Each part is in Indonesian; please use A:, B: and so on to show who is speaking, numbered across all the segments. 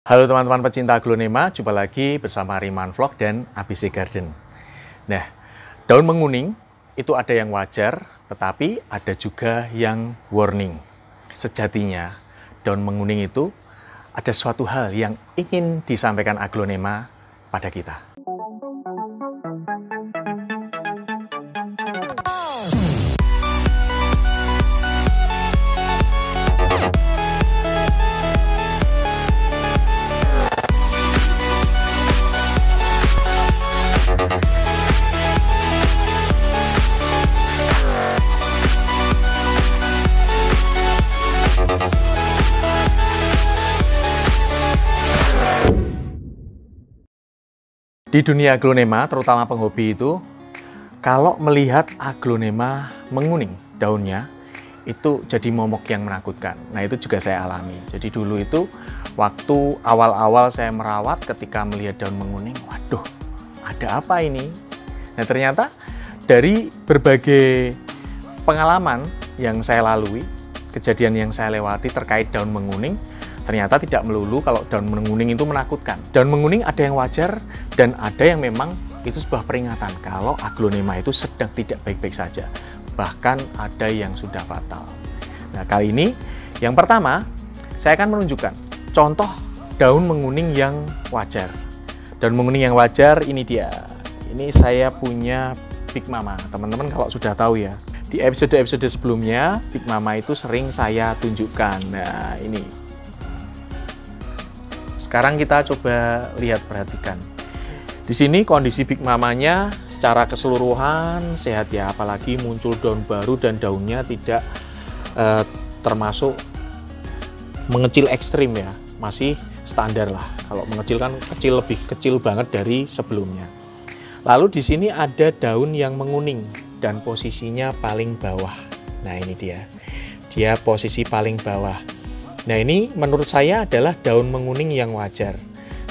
A: Halo teman-teman pecinta aglonema, jumpa lagi bersama Riman Vlog dan ABC Garden. Nah, daun menguning itu ada yang wajar, tetapi ada juga yang warning. Sejatinya, daun menguning itu ada suatu hal yang ingin disampaikan aglonema pada kita. Di dunia aglonema, terutama penghobi itu, kalau melihat aglonema menguning daunnya, itu jadi momok yang menakutkan. Nah, itu juga saya alami. Jadi dulu itu, waktu awal-awal saya merawat ketika melihat daun menguning, waduh, ada apa ini? Nah, ternyata dari berbagai pengalaman yang saya lalui, kejadian yang saya lewati terkait daun menguning, ternyata tidak melulu kalau daun menguning itu menakutkan. Daun menguning ada yang wajar dan ada yang memang itu sebuah peringatan kalau aglonema itu sedang tidak baik-baik saja. Bahkan ada yang sudah fatal. Nah, kali ini yang pertama saya akan menunjukkan contoh daun menguning yang wajar. Daun menguning yang wajar ini dia. Ini saya punya Big Mama. Teman-teman kalau sudah tahu ya, di episode-episode sebelumnya Big Mama itu sering saya tunjukkan. Nah, ini. Sekarang kita coba lihat, perhatikan. Di sini kondisi Big Mamanya secara keseluruhan sehat ya, apalagi muncul daun baru dan daunnya tidak termasuk mengecil ekstrim ya, masih standar lah. Kalau mengecil kan kecil, lebih kecil banget dari sebelumnya. Lalu di sini ada daun yang menguning dan posisinya paling bawah. Nah, ini dia. Dia posisi paling bawah. Nah, ini menurut saya adalah daun menguning yang wajar.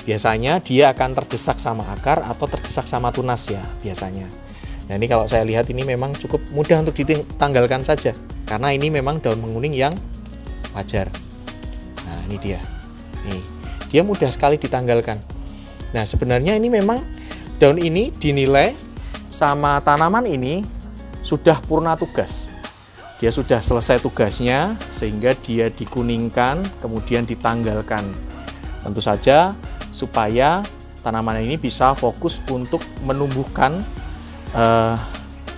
A: Biasanya dia akan terdesak sama akar atau terdesak sama tunas ya, biasanya. Nah, ini kalau saya lihat ini memang cukup mudah untuk ditanggalkan saja. Karena ini memang daun menguning yang wajar. Nah, ini dia. Nih, dia mudah sekali ditanggalkan. Nah, sebenarnya ini memang daun ini dinilai sama tanaman ini sudah purna tugas. Dia sudah selesai tugasnya sehingga dia dikuningkan, kemudian ditanggalkan. Tentu saja supaya tanaman ini bisa fokus untuk menumbuhkan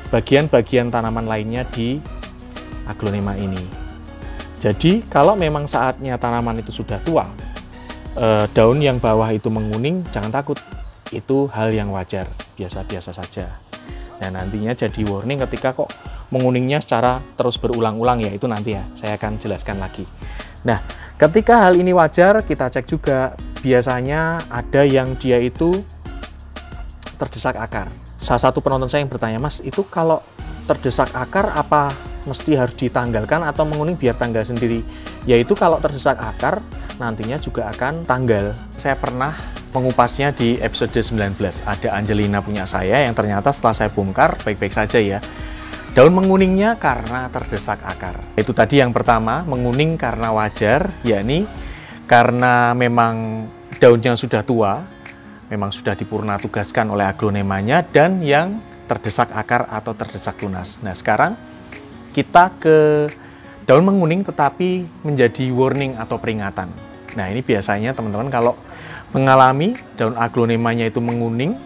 A: bagian-bagian tanaman lainnya di aglonema ini. Jadi kalau memang saatnya tanaman itu sudah tua, daun yang bawah itu menguning, jangan takut. Itu hal yang wajar, biasa-biasa saja. Nah, nantinya jadi warning ketika kok menguningnya secara terus berulang-ulang ya, itu nanti ya saya akan jelaskan lagi. Nah, ketika hal ini wajar, kita cek juga biasanya ada yang dia itu terdesak akar. Salah satu penonton saya yang bertanya, Mas, itu kalau terdesak akar apa mesti harus ditanggalkan atau menguning biar tanggal sendiri? Yaitu kalau terdesak akar nantinya juga akan tanggal. Saya pernah mengupasnya di episode 19. Ada Angelina punya saya yang ternyata setelah saya bongkar baik-baik saja ya. Daun menguningnya karena terdesak akar. Itu tadi yang pertama, menguning karena wajar, yakni karena memang daunnya sudah tua, memang sudah dipurna tugaskan oleh aglonemanya, dan yang terdesak akar atau terdesak tunas. Nah, sekarang kita ke daun menguning tetapi menjadi warning atau peringatan. Nah, ini biasanya teman-teman kalau mengalami daun aglonemanya itu menguning,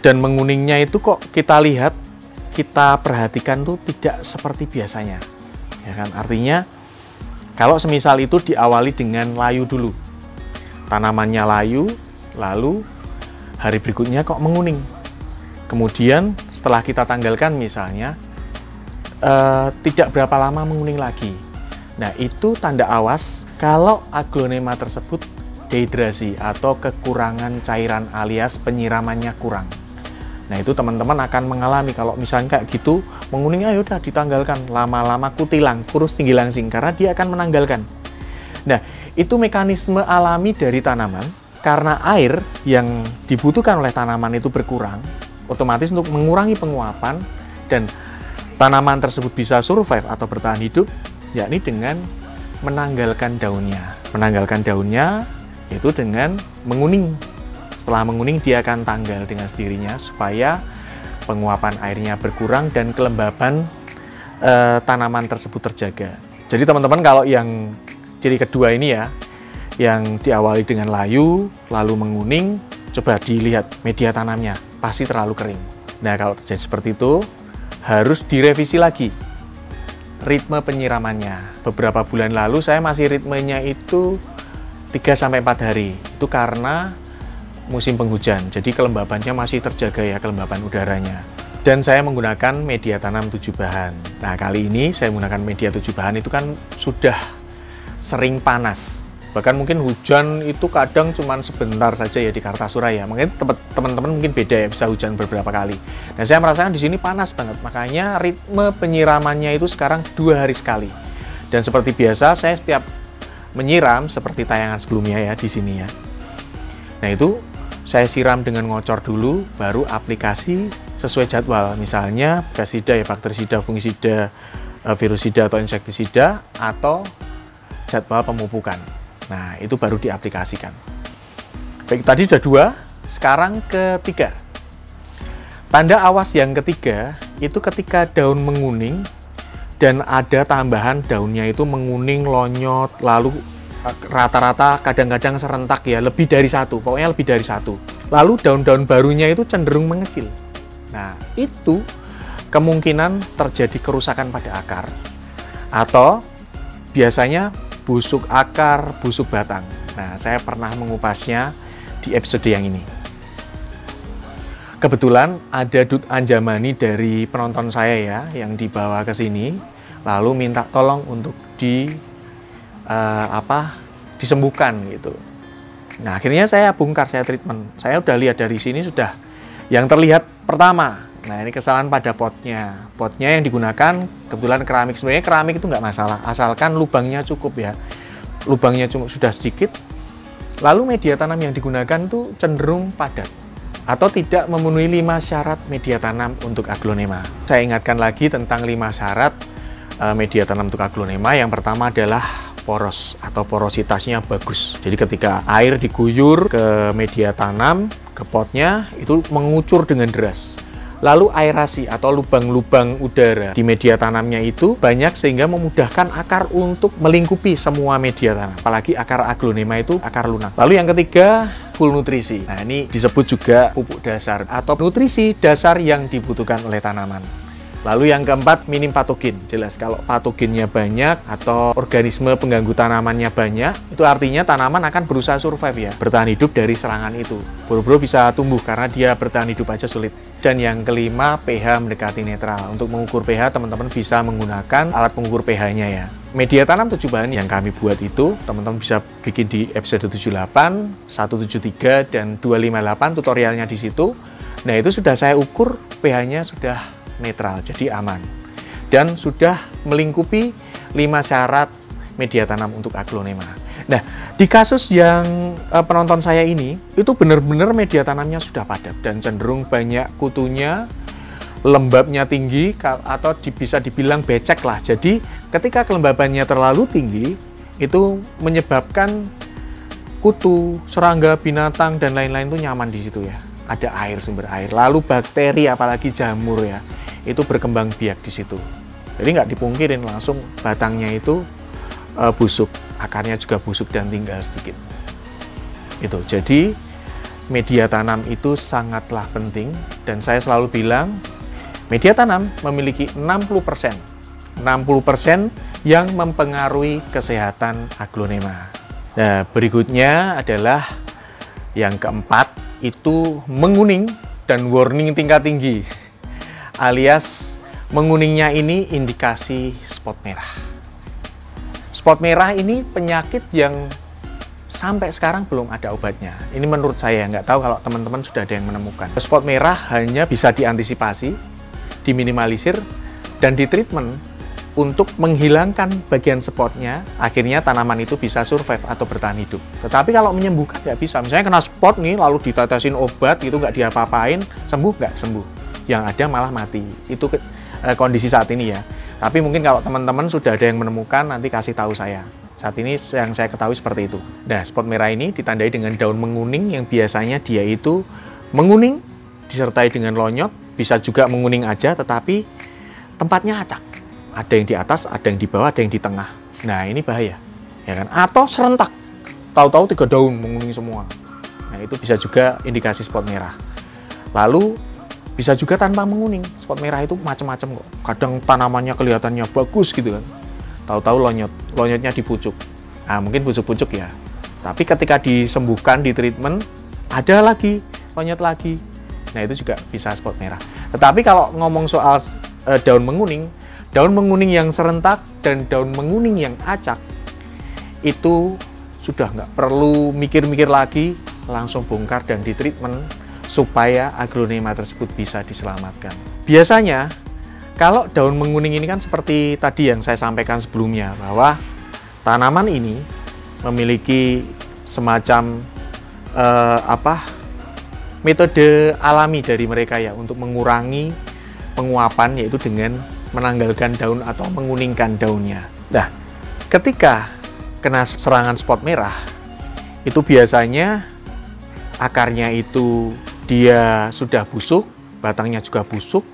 A: dan menguningnya itu kok kita lihat, kita perhatikan tuh tidak seperti biasanya, ya kan? Artinya kalau semisal itu diawali dengan layu dulu, tanamannya layu, lalu hari berikutnya kok menguning, kemudian setelah kita tanggalkan misalnya tidak berapa lama menguning lagi. Nah, itu tanda awas kalau aglonema tersebut dehidrasi atau kekurangan cairan alias penyiramannya kurang. Nah, itu teman-teman akan mengalami kalau misalnya kayak gitu, menguning ayo udah ditanggalkan, lama-lama kutilang, kurus tinggi langsing, karena dia akan menanggalkan. Nah, itu mekanisme alami dari tanaman, karena air yang dibutuhkan oleh tanaman itu berkurang, otomatis untuk mengurangi penguapan, dan tanaman tersebut bisa survive atau bertahan hidup, yakni dengan menanggalkan daunnya. Menanggalkan daunnya Yaitu dengan menguning. Setelah menguning dia akan tanggal dengan sendirinya supaya penguapan airnya berkurang dan kelembaban tanaman tersebut terjaga. Jadi teman-teman kalau yang ciri kedua ini ya, yang diawali dengan layu lalu menguning, coba dilihat media tanamnya pasti terlalu kering. Nah kalau terjadi seperti itu harus direvisi lagi ritme penyiramannya. Beberapa bulan lalu saya masih ritmenya itu 3-4 hari. Itu karena musim penghujan, jadi kelembabannya masih terjaga ya, kelembaban udaranya. Dan saya menggunakan media tanam 7 bahan. Nah kali ini saya menggunakan media 7 bahan itu kan sudah sering panas. Bahkan mungkin hujan itu kadang cuma sebentar saja ya di Kartasura ya. Mungkin teman-teman mungkin beda ya, bisa hujan beberapa kali. Nah saya merasakan di sini panas banget, makanya ritme penyiramannya itu sekarang 2 hari sekali. Dan seperti biasa saya setiap menyiram seperti tayangan sebelumnya ya di sini ya. Nah itu saya siram dengan ngocor dulu, baru aplikasi sesuai jadwal. Misalnya basida ya, bakterisida, fungisida, virusida atau insektisida, atau jadwal pemupukan. Nah itu baru diaplikasikan. Baik, tadi sudah 2, sekarang ketiga. Tanda awas yang ketiga itu ketika daun menguning dan ada tambahan daunnya itu menguning, lonyot, lalu rata-rata kadang-kadang serentak ya, lebih dari 1, pokoknya lebih dari 1. Lalu daun-daun barunya itu cenderung mengecil. Nah itu kemungkinan terjadi kerusakan pada akar, atau biasanya busuk akar, busuk batang. Nah saya pernah mengupasnya di episode yang ini. Kebetulan ada Dut Anjamani dari penonton saya ya, yang dibawa ke sini, lalu minta tolong untuk disembuhkan gitu. Nah akhirnya saya bongkar, saya treatment. Saya udah lihat dari sini sudah yang terlihat pertama. Nah ini kesalahan pada potnya. Potnya yang digunakan kebetulan keramik. Sebenarnya keramik itu nggak masalah, asalkan lubangnya cukup ya. Lubangnya cuma sudah sedikit. Lalu media tanam yang digunakan tuh cenderung padat atau tidak memenuhi 5 syarat media tanam untuk aglonema. Saya ingatkan lagi tentang 5 syarat media tanam untuk aglonema. Yang pertama adalah poros atau porositasnya bagus. Jadi ketika air diguyur ke media tanam, ke potnya, itu mengucur dengan deras. Lalu aerasi atau lubang-lubang udara di media tanamnya itu banyak sehingga memudahkan akar untuk melingkupi semua media tanam. Apalagi akar aglonema itu akar lunak. Lalu yang ketiga, full nutrisi. Nah ini disebut juga pupuk dasar atau nutrisi dasar yang dibutuhkan oleh tanaman. Lalu yang keempat, minim patogen. Jelas kalau patogennya banyak atau organisme pengganggu tanamannya banyak, itu artinya tanaman akan berusaha survive ya, bertahan hidup dari serangan itu. Boro-boro bisa tumbuh karena dia bertahan hidup aja sulit. Dan yang kelima, pH mendekati netral. Untuk mengukur pH, teman-teman bisa menggunakan alat pengukur pH-nya ya. Media tanam 7 bahan yang kami buat itu, teman-teman bisa bikin di episode 78, 173, dan 258 tutorialnya di situ. Nah itu sudah saya ukur, pH-nya sudah netral, jadi aman. Dan sudah melingkupi 5 syarat media tanam untuk aglonema. Nah, di kasus yang penonton saya ini, itu benar-benar media tanamnya sudah padat dan cenderung banyak kutunya, lembabnya tinggi, atau bisa dibilang becek lah. Jadi, ketika kelembabannya terlalu tinggi, itu menyebabkan kutu, serangga, binatang, dan lain-lain itu nyaman di situ ya. Ada air, sumber air. Lalu bakteri, apalagi jamur ya, itu berkembang biak di situ. Jadi nggak dipungkirin langsung batangnya itu busuk, akarnya juga busuk dan tinggal sedikit. Itu. Jadi media tanam itu sangatlah penting dan saya selalu bilang media tanam memiliki 60% yang mempengaruhi kesehatan aglonema. Nah, berikutnya adalah yang keempat, itu menguning dan warning tingkat tinggi. Alias menguningnya ini indikasi spot merah. Spot merah ini penyakit yang sampai sekarang belum ada obatnya. Ini menurut saya, nggak tahu kalau teman-teman sudah ada yang menemukan. Spot merah hanya bisa diantisipasi, diminimalisir, dan ditreatment untuk menghilangkan bagian spotnya. Akhirnya tanaman itu bisa survive atau bertahan hidup. Tetapi kalau menyembuhkan nggak bisa. Misalnya kena spot nih, lalu ditetesin obat, itu nggak diapa-apain, sembuh nggak sembuh. Yang ada malah mati. Itu kondisi saat ini ya. Tapi mungkin kalau teman-teman sudah ada yang menemukan, nanti kasih tahu saya. Saat ini yang saya ketahui seperti itu. Nah, spot merah ini ditandai dengan daun menguning yang biasanya dia itu menguning disertai dengan lonyot, bisa juga menguning aja tetapi tempatnya acak. Ada yang di atas, ada yang di bawah, ada yang di tengah. Nah, ini bahaya. Ya kan? Atau serentak. Tahu-tahu 3 daun menguning semua. Nah, itu bisa juga indikasi spot merah. Lalu bisa juga tanpa menguning. Spot merah itu macam-macam kok. Kadang tanamannya kelihatannya bagus gitu kan. Tahu-tahu lonyotnya di pucuk. Nah, mungkin pucuk-pucuk ya. Tapi ketika disembuhkan, di treatment, ada lagi, lonyot lagi. Nah, itu juga bisa spot merah. Tetapi kalau ngomong soal daun menguning yang serentak dan daun menguning yang acak, itu sudah nggak perlu mikir-mikir lagi, langsung bongkar dan di treatment supaya aglonema tersebut bisa diselamatkan. Biasanya kalau daun menguning ini kan seperti tadi yang saya sampaikan sebelumnya, bahwa tanaman ini memiliki semacam metode alami dari mereka ya untuk mengurangi penguapan, yaitu dengan menanggalkan daun atau menguningkan daunnya. Nah, ketika kena serangan spot merah, itu biasanya akarnya itu dia sudah busuk, batangnya juga busuk,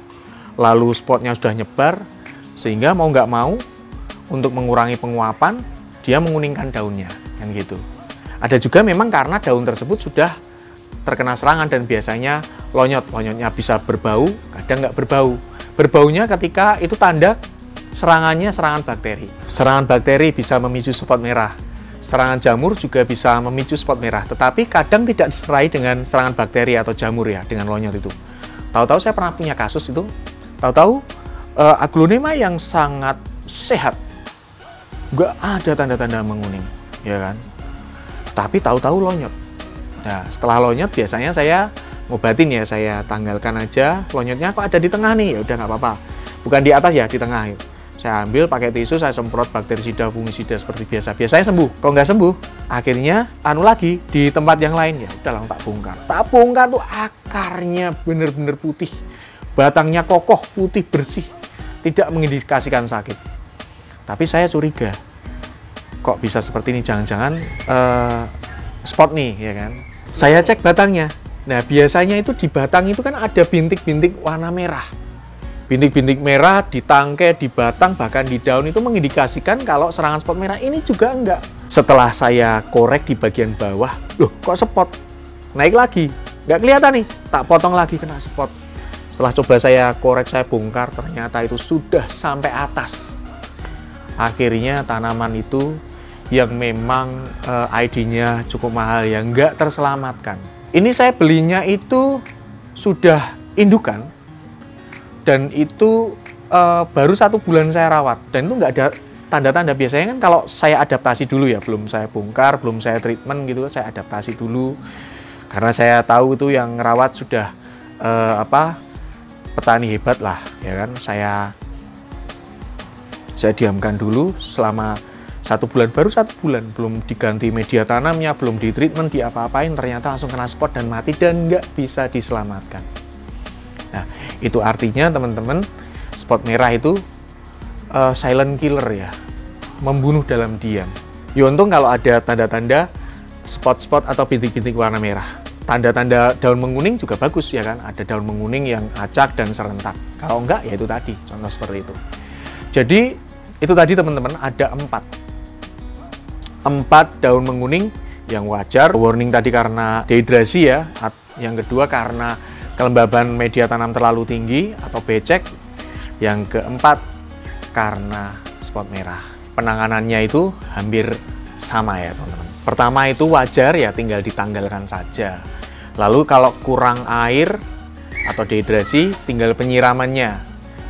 A: lalu spotnya sudah nyebar, sehingga mau nggak mau untuk mengurangi penguapan, dia menguningkan daunnya, kan gitu. Ada juga memang karena daun tersebut sudah terkena serangan dan biasanya lonyotnya bisa berbau, kadang nggak berbau. Berbaunya ketika itu tanda serangannya serangan bakteri. Serangan bakteri bisa memicu spot merah. Serangan jamur juga bisa memicu spot merah, tetapi kadang tidak disertai dengan serangan bakteri atau jamur ya, dengan lonyot itu. Tahu-tahu saya pernah punya kasus itu, tahu-tahu aglonema yang sangat sehat, nggak ada tanda-tanda menguning, ya kan? Tapi tahu-tahu lonyot. Nah, setelah lonyot biasanya saya ngobatin ya, saya tanggalkan aja, lonyotnya kok ada di tengah nih, ya udah nggak apa-apa. Bukan di atas ya, di tengah. Saya ambil pakai tisu, saya semprot bakterisida, fungisida seperti biasa. Biasanya sembuh. Kalau nggak sembuh, akhirnya lagi di tempat yang lain, ya udah tak bongkar. Tak bongkar tuh akarnya bener-bener putih, batangnya kokoh, putih, bersih, tidak mengindikasikan sakit. Tapi saya curiga, kok bisa seperti ini? Jangan-jangan spot nih, ya kan? Saya cek batangnya. Nah, biasanya itu di batang itu kan ada bintik-bintik warna merah. Bintik-bintik merah di tangkai, di batang, bahkan di daun itu mengindikasikan kalau serangan spot merah. Ini juga enggak. Setelah saya korek di bagian bawah, loh kok spot? Naik lagi, nggak kelihatan nih. Tak potong lagi, kena spot. Setelah coba saya korek, saya bongkar, ternyata itu sudah sampai atas. Akhirnya tanaman itu yang memang ID-nya cukup mahal, yang nggak terselamatkan. Ini saya belinya itu sudah indukan, dan itu baru 1 bulan saya rawat, dan itu nggak ada tanda-tanda. Biasanya kan kalau saya adaptasi dulu ya, belum saya bongkar, belum saya treatment gitu, saya adaptasi dulu, karena saya tahu itu yang rawat sudah petani hebat lah, ya kan. Saya diamkan dulu selama 1 bulan, baru 1 bulan, belum diganti media tanamnya, belum di treatment, di apa-apain, ternyata langsung kena spot dan mati dan nggak bisa diselamatkan. Nah, itu artinya teman-teman, spot merah itu silent killer ya, membunuh dalam diam. Ya untung kalau ada tanda-tanda spot-spot atau bintik-bintik warna merah. Tanda-tanda daun menguning juga bagus ya kan, ada daun menguning yang acak dan serentak. Kalau enggak, ya itu tadi, contoh seperti itu. Jadi, itu tadi teman-teman, ada 4 daun menguning yang wajar. Warning tadi karena dehidrasi ya, yang kedua karena kelembaban media tanam terlalu tinggi atau becek, yang keempat karena spot merah. Penanganannya itu hampir sama ya teman-teman. Pertama itu wajar ya, tinggal ditanggalkan saja. Lalu kalau kurang air atau dehidrasi, tinggal penyiramannya,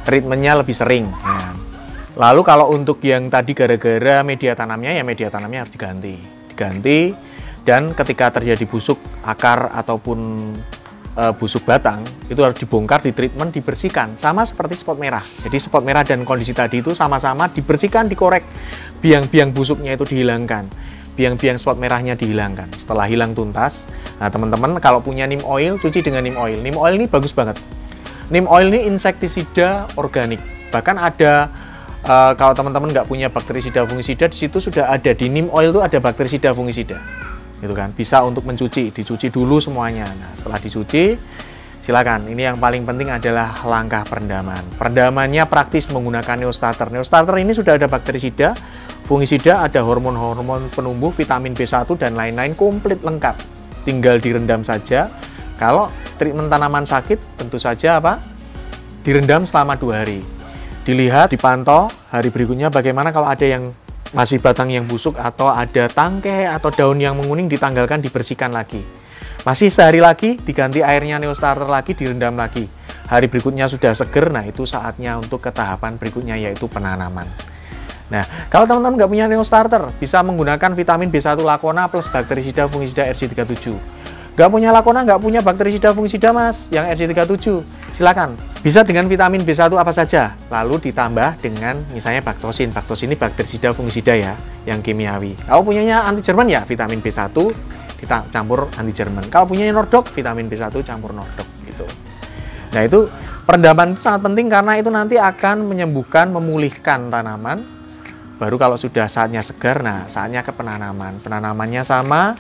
A: treatmentnya lebih sering. Nah, lalu kalau untuk yang tadi gara-gara media tanamnya, ya media tanamnya harus diganti. Dan ketika terjadi busuk akar ataupun busuk batang, itu harus dibongkar, ditreatment, dibersihkan. Sama seperti spot merah. Jadi spot merah dan kondisi tadi itu sama-sama dibersihkan, dikorek. Biang-biang busuknya itu dihilangkan. Biang-biang spot merahnya dihilangkan. Setelah hilang tuntas, nah teman-teman kalau punya neem oil, cuci dengan neem oil. Neem oil ini bagus banget. Neem oil ini insektisida organik. Bahkan ada Kalau teman-teman nggak punya bakterisida fungisida, di situ sudah ada di neem oil itu ada bakterisida fungisida, gitu kan? Bisa untuk mencuci, dicuci dulu semuanya. Nah, setelah dicuci, silakan. Ini yang paling penting adalah langkah perendaman. Perendamannya praktis menggunakan neostarter. Neostarter ini sudah ada bakterisida, fungisida, ada hormon-hormon penumbuh, vitamin B1 dan lain-lain, komplit lengkap. Tinggal direndam saja. Kalau treatment tanaman sakit, tentu saja apa? Direndam selama 2 hari. Dilihat, dipantau hari berikutnya bagaimana. Kalau ada yang masih batang yang busuk atau ada tangkai atau daun yang menguning, ditanggalkan, dibersihkan lagi. Masih sehari lagi, diganti airnya neostarter lagi, direndam lagi. Hari berikutnya sudah seger, nah itu saatnya untuk ke tahapan berikutnya, yaitu penanaman. Nah, kalau teman-teman nggak punya neostarter, bisa menggunakan vitamin B1 Lakona plus bakterisida fungisida RC37. Nggak punya Lakona, nggak punya bakterisida fungisida mas, yang RC37, silakan. Bisa dengan vitamin B1 apa saja, lalu ditambah dengan misalnya baktosin. Baktosin ini bakterisida fungisida ya, yang kimiawi. Kalau punyanya anti Jerman ya vitamin B1 campur anti Jerman. Kalau punyanya Nordok, vitamin B1 campur Nordok gitu. Nah, itu perendaman itu sangat penting karena itu nanti akan menyembuhkan, memulihkan tanaman. Baru kalau sudah saatnya segar, nah saatnya ke penanaman. Penanamannya sama.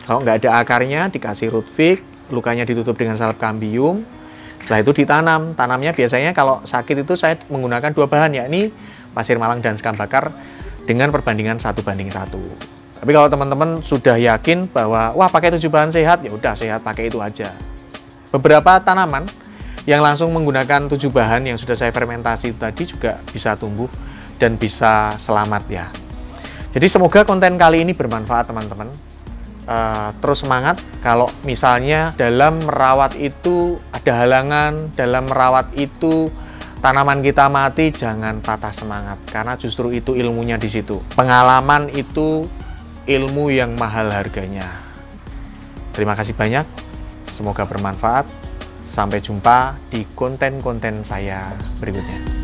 A: Kalau nggak ada akarnya, dikasih root fix, lukanya ditutup dengan salep kambium. Setelah itu ditanam. Tanamnya biasanya kalau sakit itu saya menggunakan 2 bahan, yakni pasir malang dan sekam bakar dengan perbandingan 1:1. Tapi kalau teman-teman sudah yakin bahwa wah pakai 7 bahan sehat, ya udah sehat pakai itu aja. Beberapa tanaman yang langsung menggunakan 7 bahan yang sudah saya fermentasi itu tadi juga bisa tumbuh dan bisa selamat ya. Jadi semoga konten kali ini bermanfaat teman-teman. Terus semangat. Kalau misalnya dalam merawat itu ada halangan, dalam merawat itu tanaman kita mati, jangan patah semangat karena justru itu ilmunya di situ. Pengalaman itu ilmu yang mahal harganya. Terima kasih banyak, semoga bermanfaat. Sampai jumpa di konten-konten saya berikutnya.